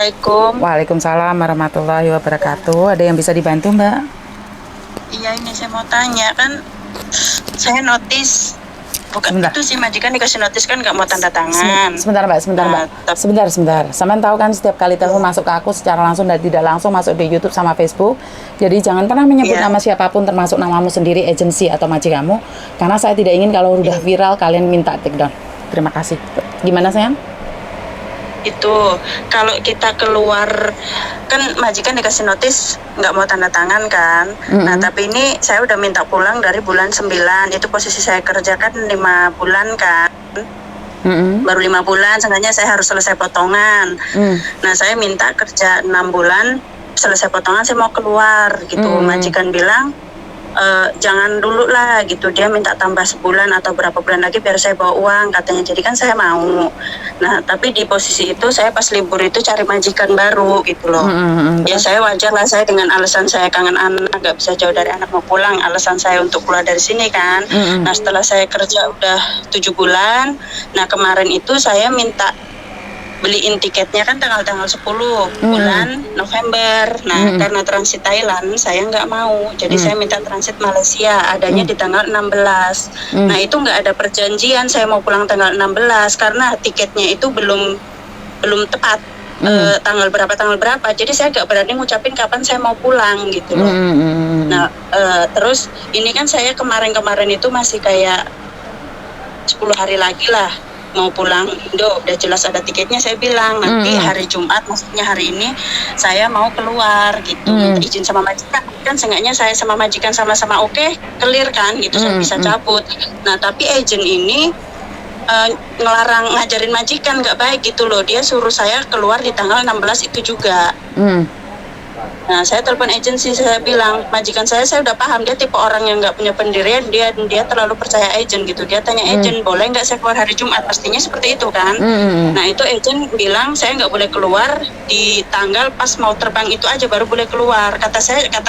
Assalamualaikum. Waalaikumsalam warahmatullahi wabarakatuh. Ada yang bisa dibantu, Mbak? Iya, ini saya mau tanya kan, saya notice bukan Sebentar. itu sih majikan dikasih notice kan nggak mau tanda tangan. Sebentar, Mbak. Sebentar, Nah, Mbak. Sebentar. Sampean tahu kan setiap kali telepon masuk ke aku secara langsung dan tidak langsung masuk di YouTube sama Facebook. Jadi jangan pernah menyebut Iya. nama siapapun termasuk namamu sendiri, agensi atau majikanmu, karena saya tidak ingin kalau udah viral kalian minta take down. Terima kasih. Gimana, sayang? Itu kalau kita keluar kan majikan dikasih notice nggak mau tanda tangan kan. Nah, tapi ini saya udah minta pulang dari bulan 9. Itu posisi saya kerja kan 5 bulan kan. Baru 5 bulan, seenggaknya saya harus selesai potongan. Nah, saya minta kerja 6 bulan, selesai potongan saya mau keluar gitu. Majikan bilang jangan dulu lah gitu, dia minta tambah sebulan atau berapa bulan lagi biar saya bawa uang katanya. Jadi kan saya mau. Nah, tapi di posisi itu saya pas libur itu cari majikan baru gitu loh. Ya saya wajar lah, saya dengan alasan saya kangen anak, nggak bisa jauh dari anak, mau pulang, alasan saya untuk keluar dari sini kan. Nah, setelah saya kerja udah 7 bulan, nah kemarin itu saya minta beliin tiketnya kan tanggal 10 bulan November. Nah, karena transit Thailand saya nggak mau, jadi saya minta transit Malaysia, adanya di tanggal 16. Nah, itu nggak ada perjanjian saya mau pulang tanggal 16 karena tiketnya itu belum tepat. Tanggal berapa, jadi saya nggak berani ngucapin kapan saya mau pulang gitu loh. Nah, terus ini kan saya kemarin itu masih kayak 10 hari lagi lah mau pulang Indo, udah jelas ada tiketnya. Saya bilang nanti hari Jumat, maksudnya hari ini saya mau keluar gitu, minta izin sama majikan kan, seenggaknya saya sama majikan sama-sama oke, clear kan gitu, saya bisa cabut. Nah, tapi agent ini ngelarang, ngajarin majikan nggak baik gitu loh, dia suruh saya keluar di tanggal 16 itu juga. Nah, saya telepon agensi, saya bilang majikan saya udah paham, dia tipe orang yang nggak punya pendirian, dia terlalu percaya agent gitu. Dia tanya agent, boleh nggak saya keluar hari Jumat, pastinya seperti itu kan. Nah, itu agent bilang saya nggak boleh keluar di tanggal pas mau terbang itu aja baru boleh keluar. Kata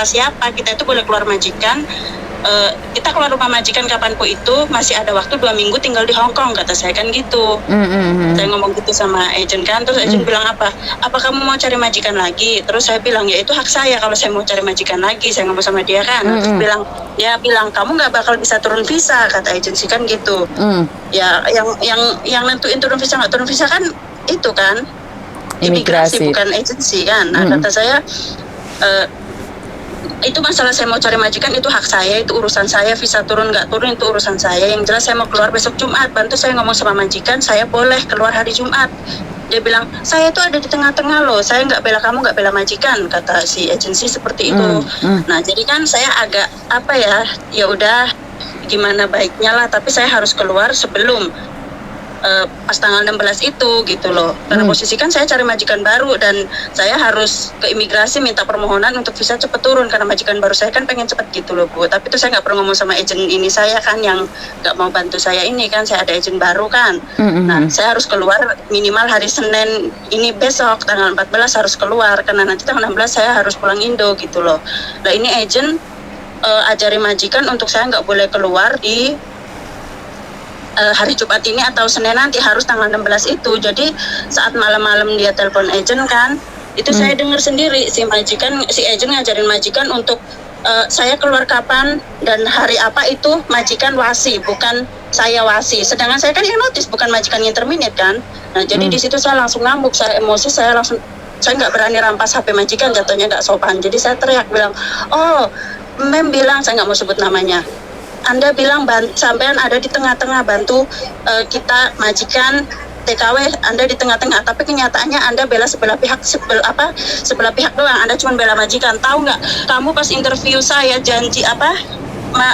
siapa, kita itu boleh keluar majikan, kita keluar rumah majikan kapanpun itu masih ada waktu 2 minggu tinggal di Hong Kong, kata saya kan gitu. Saya ngomong gitu sama agent kan, terus agent bilang apa kamu mau cari majikan lagi? Terus saya bilang ya itu hak saya kalau saya mau cari majikan lagi, saya ngomong sama dia kan. Terus dia bilang kamu nggak bakal bisa turun visa, kata agensi kan gitu. Ya yang nentuin turun visa nggak turun visa kan itu kan imigrasi, bukan agensi kan. Nah, kata saya itu masalah saya mau cari majikan itu hak saya, itu urusan saya, visa turun nggak turun itu urusan saya. Yang jelas saya mau keluar besok Jumat. Bantu saya ngomong sama majikan, saya boleh keluar hari Jumat. Dia bilang saya itu ada di tengah-tengah loh, saya nggak bela kamu, nggak bela majikan, kata si agensi seperti itu. Nah, jadi kan saya agak ya udah gimana baiknya lah, tapi saya harus keluar sebelum pas tanggal 16 itu gitu loh. Karena posisi kan saya cari majikan baru dan saya harus ke imigrasi minta permohonan untuk visa cepet turun karena majikan baru saya kan pengen cepet gitu loh Bu. Tapi itu saya nggak perlu ngomong sama agent ini saya kan yang nggak mau bantu saya ini kan, saya ada agent baru kan. Nah, saya harus keluar minimal hari Senin ini, besok tanggal 14 harus keluar karena nanti tanggal 16 saya harus pulang Indo gitu loh. Nah, ini agent ajari majikan untuk saya nggak boleh keluar di hari Jumat ini atau Senin nanti, harus tanggal 16 itu. Jadi saat malam-malam dia telepon agent kan, itu saya dengar sendiri si agent ngajarin majikan untuk saya keluar kapan dan hari apa itu majikan wasi, bukan saya wasi. Sedangkan saya kan yang notice, bukan majikan yang terminate kan. Nah, jadi di situ saya langsung ngamuk, saya emosi, saya nggak berani rampas HP majikan, jatuhnya nggak sopan. Jadi saya teriak bilang, oh mem bilang, saya nggak mau sebut namanya, Anda bilang sampean ada di tengah-tengah bantu kita majikan TKW, Anda di tengah-tengah, tapi kenyataannya Anda bela sebelah pihak doang. Anda cuma bela majikan. Tahu nggak? Kamu pas interview saya janji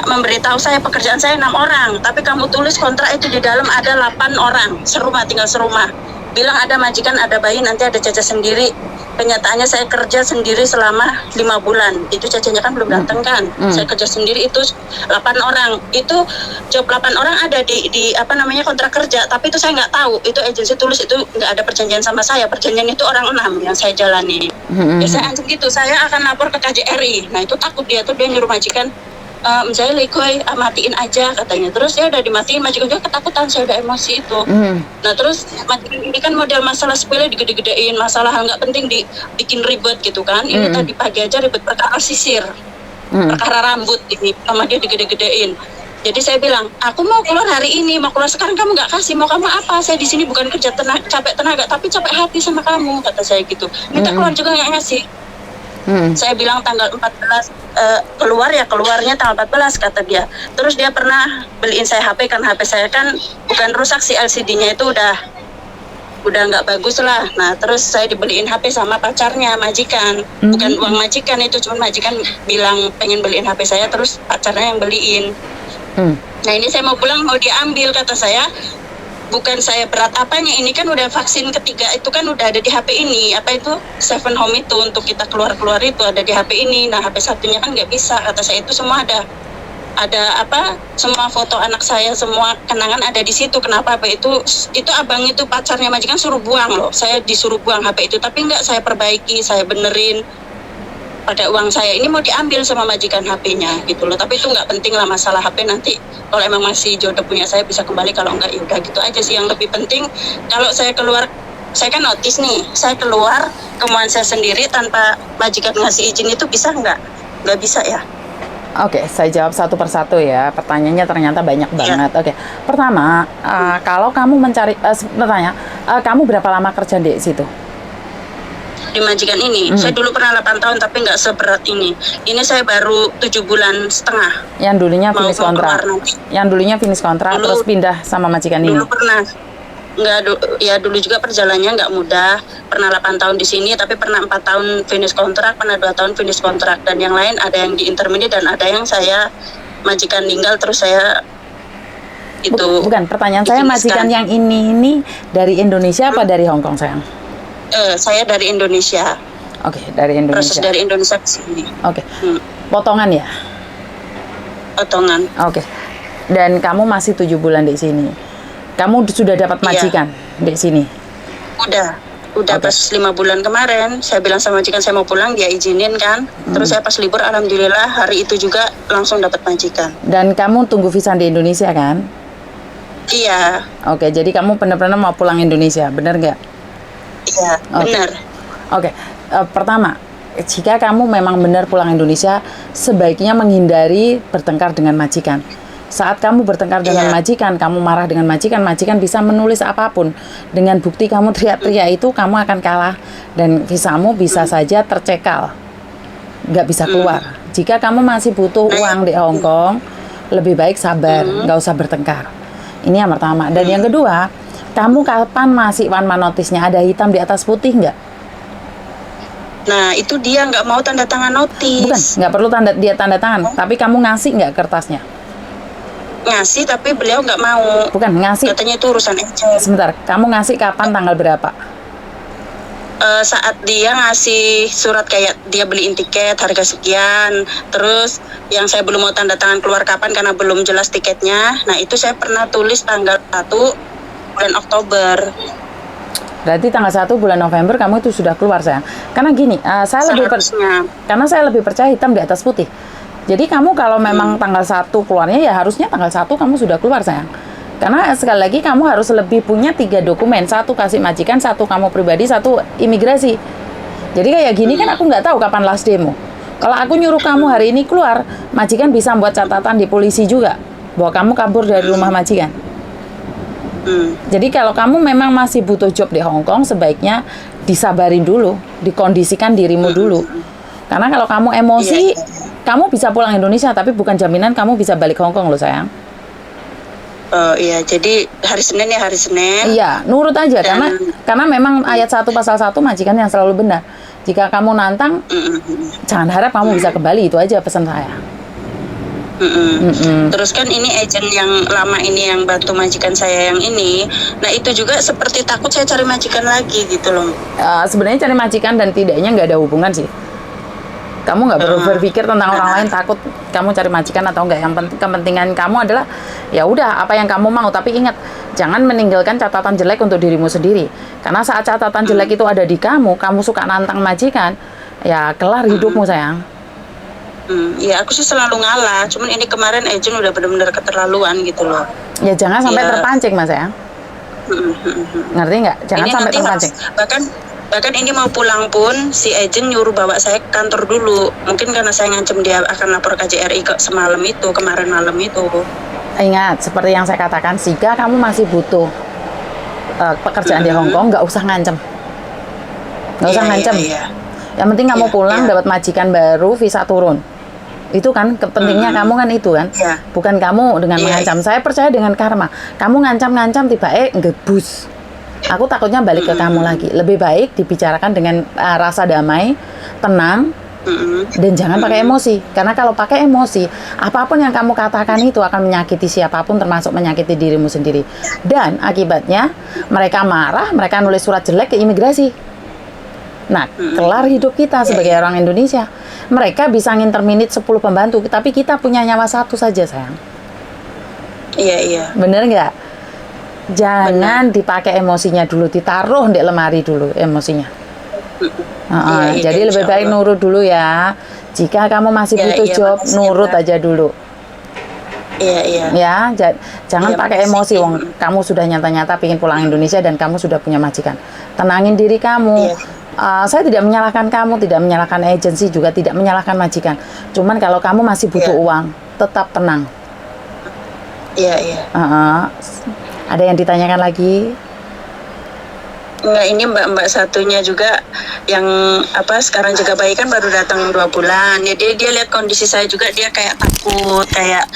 memberitahu saya pekerjaan saya 6 orang, tapi kamu tulis kontrak itu di dalam ada 8 orang, tinggal serumah. Bilang ada majikan, ada bayi, nanti ada Caca sendiri. Kenyataannya saya kerja sendiri selama 5 bulan. Itu Cacanya kan belum datang kan. Saya kerja sendiri itu 8 orang. Itu job 8 orang ada di kontrak kerja, tapi itu saya nggak tahu. Itu agensi tulis, itu nggak ada perjanjian sama saya. Perjanjian itu orang 6 yang saya jalani. Ya saya anjing gitu, saya akan lapor ke KJRI. Nah, itu takut dia nyuruh majikan Misalnya Legoy, matiin aja katanya. Terus ya udah dimatiin, majikan juga ketakutan, saya udah emosi itu. Nah terus majikan ini kan model masalah sepele digede-gedein, masalah hal nggak penting dibikin ribet gitu kan. Ini tadi pagi aja ribet perkara sisir, perkara rambut ini sama dia digede-gedein. Jadi saya bilang, aku mau keluar hari ini, mau keluar sekarang, kamu nggak kasih, mau kamu apa? Saya di sini bukan kerja capek tenaga, tapi capek hati sama kamu, kata saya gitu. Minta keluar juga nggak ngasih. Saya bilang tanggal 14 keluar ya, keluarnya tanggal 14 kata dia. Terus dia pernah beliin saya HP, kan HP saya kan bukan rusak sih, LCD-nya itu udah nggak bagus lah. Nah terus saya dibeliin HP sama pacarnya, majikan, bukan uang majikan itu, cuma majikan bilang pengen beliin HP saya, terus pacarnya yang beliin. Nah ini saya mau pulang, mau diambil, kata saya. Bukan saya berat apanya, ini kan udah vaksin ketiga itu kan udah ada di HP ini, apa itu Seven Home itu untuk kita keluar itu ada di HP ini. Nah HP satunya kan nggak bisa, kata saya. Itu semua ada apa, semua foto anak saya, semua kenangan ada di situ. Kenapa HP itu abang itu pacarnya majikan suruh buang loh, saya disuruh buang HP itu, tapi nggak, saya perbaiki, saya benerin. Pada uang saya ini mau diambil sama majikan HP-nya gitu loh. Tapi itu nggak penting lah masalah HP, nanti kalau emang masih jodoh punya saya bisa kembali, kalau enggak ya udah gitu aja sih. Yang lebih penting kalau saya keluar, saya kan notis nih, saya keluar kemauan saya sendiri tanpa majikan ngasih izin, itu bisa nggak bisa ya. Oke, saya jawab satu persatu ya. Pertanyaannya ternyata banyak banget. Oke, pertama, kalau kamu mencari, kamu berapa lama kerja di situ? Di majikan ini, saya dulu pernah 8 tahun tapi nggak seberat ini. Ini saya baru 7 bulan setengah. Yang dulunya finish kontrak. Yang dulunya finish kontrak terus pindah sama majikan ini. Dulu pernah. Ya dulu juga perjalanannya nggak mudah. Pernah 8 tahun di sini, tapi pernah 4 tahun finish kontrak, pernah 2 tahun finish kontrak, dan yang lain ada yang di intermediate dan ada yang saya majikan tinggal terus saya itu. Bukan, pertanyaan saya majikan yang ini dari Indonesia apa dari Hong Kong, sayang? Saya dari Indonesia. Oke, dari Indonesia. Proses dari Indonesia ke sini. Oke. Potongan ya? Potongan. Oke. Dan kamu masih 7 bulan di sini. Kamu sudah dapat majikan di sini? Udah pas 5 bulan kemarin, saya bilang sama majikan saya mau pulang, dia izinin kan. Terus saya pas libur, alhamdulillah hari itu juga langsung dapat majikan. Dan kamu tunggu visa di Indonesia kan? Iya. Oke, jadi kamu benar-benar mau pulang Indonesia, benar nggak? Iya, benar. Oke. Pertama, jika kamu memang benar pulang Indonesia, sebaiknya menghindari bertengkar dengan majikan. Saat kamu bertengkar dengan majikan, kamu marah dengan majikan, majikan bisa menulis apapun. Dengan bukti kamu teriak-teriak itu, kamu akan kalah dan visamu bisa saja tercekal, nggak bisa keluar. Jika kamu masih butuh uang di Hong Kong, lebih baik sabar, nggak usah bertengkar. Ini yang pertama. Dan yang kedua, kamu kapan masih one man notice-nya? Ada hitam di atas putih nggak? Nah, itu dia nggak mau tanda tangan notis. Bukan, nggak perlu dia tanda tangan. Tapi kamu ngasih nggak kertasnya? Ngasih, tapi beliau nggak mau. Bukan, ngasih. Katanya itu urusan agent. Sebentar, kamu ngasih kapan, tanggal berapa? Saat dia ngasih surat kayak dia beliin tiket harga sekian, terus yang saya belum mau tanda tangan keluar kapan karena belum jelas tiketnya. Nah, itu saya pernah tulis tanggal 1 bulan Oktober. Berarti tanggal 1 bulan November kamu itu sudah keluar, sayang. Karena gini, karena saya lebih percaya hitam di atas putih. Jadi kamu kalau memang tanggal 1 keluarnya, ya harusnya tanggal 1 kamu sudah keluar, sayang. Karena sekali lagi kamu harus lebih punya 3 dokumen. 1 kasih majikan, 1 kamu pribadi, 1 imigrasi. Jadi kayak gini kan aku nggak tahu kapan last day-mu. Kalau aku nyuruh kamu hari ini keluar, majikan bisa buat catatan di polisi juga bahwa kamu kabur dari rumah majikan. Jadi kalau kamu memang masih butuh job di Hong Kong, sebaiknya disabarin dulu, dikondisikan dirimu dulu. Karena kalau kamu emosi, kamu bisa pulang Indonesia, tapi bukan jaminan kamu bisa balik Hong Kong loh, sayang. Iya, jadi hari Senin ya hari Senin. Iya, nurut aja. Karena memang ayat 1 pasal 1 majikan yang selalu benar. Jika kamu nantang, jangan harap kamu bisa kembali, itu aja pesan saya. Terus kan ini agent yang lama ini yang bantu majikan saya yang ini, nah itu juga seperti takut saya cari majikan lagi gitu loh. Sebenarnya cari majikan dan tidaknya nggak ada hubungan sih. Kamu nggak perlu berpikir tentang orang lain takut kamu cari majikan atau enggak. Yang penting kepentingan kamu adalah ya udah apa yang kamu mau. Tapi ingat, jangan meninggalkan catatan jelek untuk dirimu sendiri. Karena saat catatan jelek itu ada di kamu suka nantang majikan, ya kelar hidupmu, sayang. Ya aku sih selalu ngalah, cuman ini kemarin agent udah benar-benar keterlaluan gitu loh. Ya jangan sampai Ya. terpancing Mas ya. Ngerti nggak? Jangan Ini sampai nanti terpancing. bahkan ini mau pulang pun si agent nyuruh bawa saya ke kantor dulu. Mungkin karena saya ngancem dia akan lapor KJRI kemarin malam itu. Ingat, seperti yang saya katakan, jika kamu masih butuh pekerjaan di Hong Kong, nggak usah ngancem. Nggak usah ngancem. Iya. Yang penting kamu pulang dapat majikan baru, visa turun. Itu kan pentingnya kamu kan itu kan. Bukan kamu dengan mengancam. Saya percaya dengan karma. Kamu ngancam-ngancam tiba ngebus. Aku takutnya balik ke kamu lagi. Lebih baik dibicarakan dengan rasa damai, tenang, dan jangan pakai emosi. Karena kalau pakai emosi, apapun yang kamu katakan itu akan menyakiti siapapun, termasuk menyakiti dirimu sendiri. Dan akibatnya mereka marah, mereka nulis surat jelek ke imigrasi. Nah, kelar hidup kita sebagai orang Indonesia. Mereka bisa nginterminate 10 pembantu, tapi kita punya nyawa satu saja, sayang. Iya. Bener nggak? Jangan dipakai emosinya dulu, ditaruh di lemari dulu emosinya. Jadi lebih baik nurut dulu ya. Jika kamu masih butuh job, nurut aja dulu. Iya. Ya, jangan pakai emosi. Wong, kamu sudah nyata-nyata pengen pulang Indonesia dan kamu sudah punya majikan. Tenangin diri kamu. Saya tidak menyalahkan kamu, tidak menyalahkan agensi, juga tidak menyalahkan majikan. Cuman kalau kamu masih butuh uang, tetap tenang. Iya. Ada yang ditanyakan lagi? Enggak, ini mbak satunya juga yang sekarang jaga bayi kan baru datang 2 bulan. Jadi dia lihat kondisi saya juga, dia kayak takut, kayak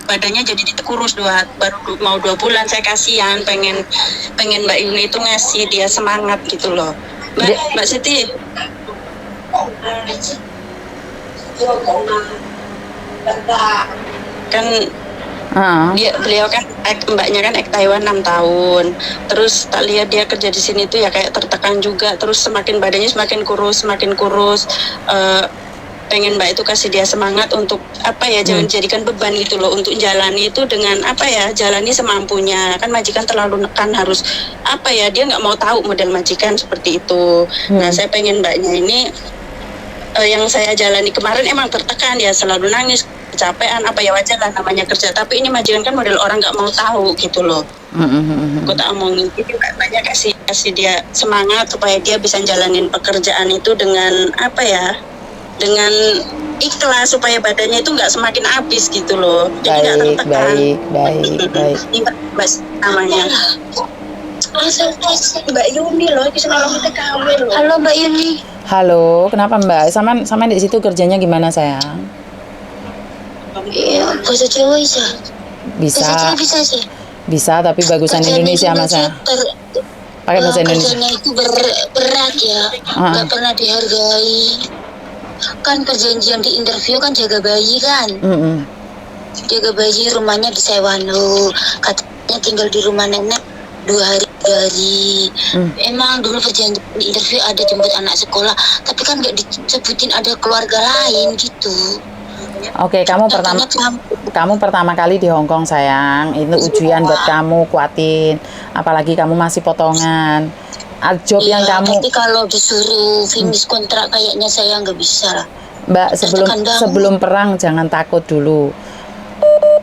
badannya jadi kurus baru mau 2 bulan. Saya kasihan, pengen Mbak Yuni itu ngasih dia semangat gitu loh. Mbak Siti. Kan beliau kan mbaknya kan Taiwan 6 tahun. Terus tak lihat dia kerja di sini tuh ya kayak tertekan juga. Terus badannya semakin kurus. Pengen mbak itu kasih dia semangat untuk jangan jadikan beban gitu loh, untuk jalani itu dengan jalani semampunya. Kan majikan terlalu nekan, harus dia nggak mau tahu model majikan seperti itu. Nah, saya pengen mbaknya ini yang saya jalani kemarin emang tertekan ya, selalu nangis, kecapean, wajar lah namanya kerja. Tapi ini majikan kan model orang nggak mau tahu gitu loh. Aku tak omongin, jadi mbaknya kasih dia semangat supaya dia bisa jalanin pekerjaan itu dengan dengan ikhlas, supaya badannya itu nggak semakin habis gitu loh. Jadi nggak tertekan. Baik. Ini Mbak namanya. Mbak Yuni loh, semalam kita kawin loh. Halo Mbak Yuni. Halo, kenapa Mbak? Sama di situ kerjanya gimana sayang? Iya, bahasa Jawa bisa. Bisa. Bahasa Jawa bisa sih. Bisa, tapi bagusan Indonesia Mas ya. Pakai bahasa Indonesia. Kerjanya itu berat ya, nggak pernah dihargai. Kan perjanjian di interview kan jaga bayi kan. Jaga bayi, rumahnya disewa lo. Katanya tinggal di rumah nenek 2 hari. Emang dulu perjanjian di interview ada jemput anak sekolah, tapi kan nggak disebutin ada keluarga lain gitu. Oke, kamu pertama kali di Hong Kong sayang. Itu ujian buat kamu, kuatin. Apalagi kamu masih potongan. Job yang kamu. Tapi kalau disuruh finish kontrak kayaknya saya nggak bisa lah. Mbak, sebelum perang jangan takut dulu.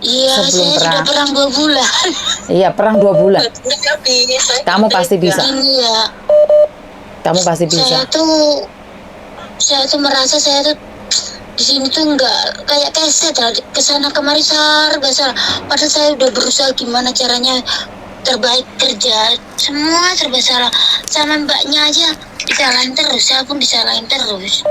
Iya, saya sudah perang 2 bulan. Iya, perang 2 bulan. Kamu pasti bisa. Iya. Kamu pasti bisa. Saya tuh merasa saya tuh di sini tuh nggak kayak keset lah, kesana kemari serba salah. Padahal saya udah berusaha gimana caranya terbaik kerja, semua serba salah. Sama mbaknya aja disalahin terus, saya pun disalahin terus.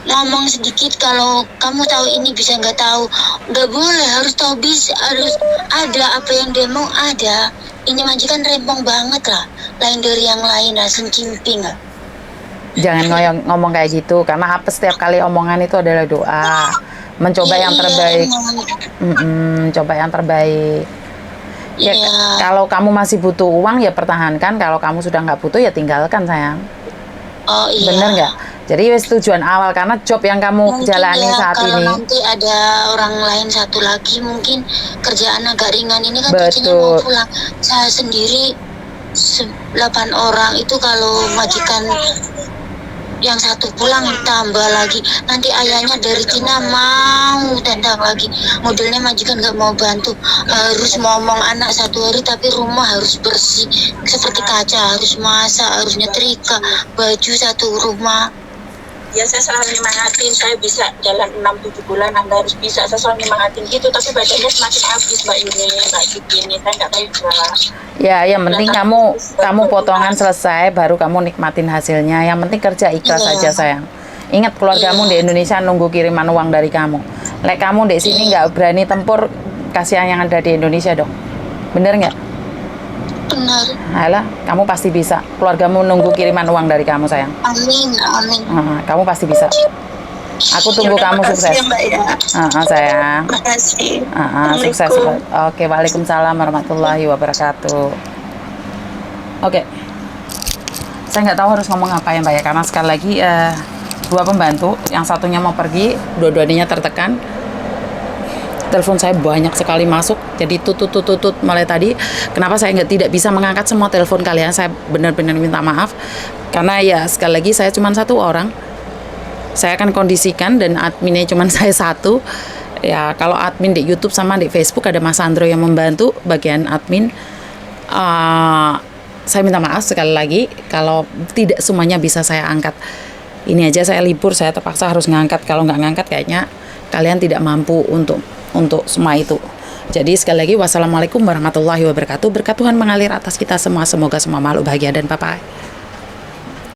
Ngomong sedikit kalau kamu tahu ini bisa nggak tahu, nggak boleh, harus tahu, bisa, harus ada apa yang dia mau ada. Ini majikan rempong banget lah, lain dari yang lain lah, sencimping lah. Jangan ngomong kayak gitu, karena setiap kali omongan itu adalah doa, mencoba yang terbaik. Coba yang terbaik. Ya, kalau kamu masih butuh uang ya pertahankan, kalau kamu sudah nggak butuh ya tinggalkan sayang. Oh iya. Bener nggak? Jadi wes tujuan awal, karena job yang kamu jalani saat kalau ini. Kalau nanti ada orang lain satu lagi mungkin kerjaan agak ringan, ini kan gajinya mau pulang. Saya sendiri 8 orang itu kalau majikan yang satu pulang tambah lagi, nanti ayahnya dari Cina mau tentang lagi, modelnya majikan nggak mau bantu, harus ngomong anak 1 hari tapi rumah harus bersih seperti kaca, harus masak, harus nyetrika baju satu rumah. Ya saya selalu nyemangatin, saya bisa jalan 6-7 bulan, Anda harus bisa, saya selalu nyemangatin gitu, tapi badannya semakin habis Mbak ini, saya nggak tahu juga. Ya, yang penting kamu potongan selesai, baru kamu nikmatin hasilnya. Yang penting kerja ikhlas aja sayang. Ingat keluargamu di Indonesia nunggu kiriman uang dari kamu. Lek kamu di sini nggak berani tempur, kasihan yang ada di Indonesia dong. Bener nggak? Benar. Alah, kamu pasti bisa. Keluargamu nunggu kiriman uang dari kamu sayang. Amin, amin. Kamu pasti bisa. Aku tunggu kamu sukses. Ya, Mbak, ya. Sayang. Makasih. Sukses. Oke, waalaikumsalam warahmatullahi wabarakatuh. Oke. Saya nggak tahu harus ngomong apa ya Mbak ya, karena sekali lagi 2 pembantu, yang satunya mau pergi, dua-duanya tertekan. Telepon saya banyak sekali masuk, jadi tutut mulai tadi. Kenapa saya tidak bisa mengangkat semua telepon kalian? Saya benar-benar minta maaf, karena ya sekali lagi saya cuma 1 orang. Saya akan kondisikan dan adminnya cuma saya 1. Ya kalau admin di YouTube sama di Facebook ada Mas Andro yang membantu bagian admin. Saya minta maaf sekali lagi kalau tidak semuanya bisa saya angkat. Ini aja saya libur, saya terpaksa harus ngangkat. Kalau nggak ngangkat kayaknya kalian tidak mampu untuk semua itu. Jadi sekali lagi wassalamualaikum warahmatullahi wabarakatuh. Berkat Tuhan mengalir atas kita semua. Semoga semua makhluk bahagia dan bye-bye.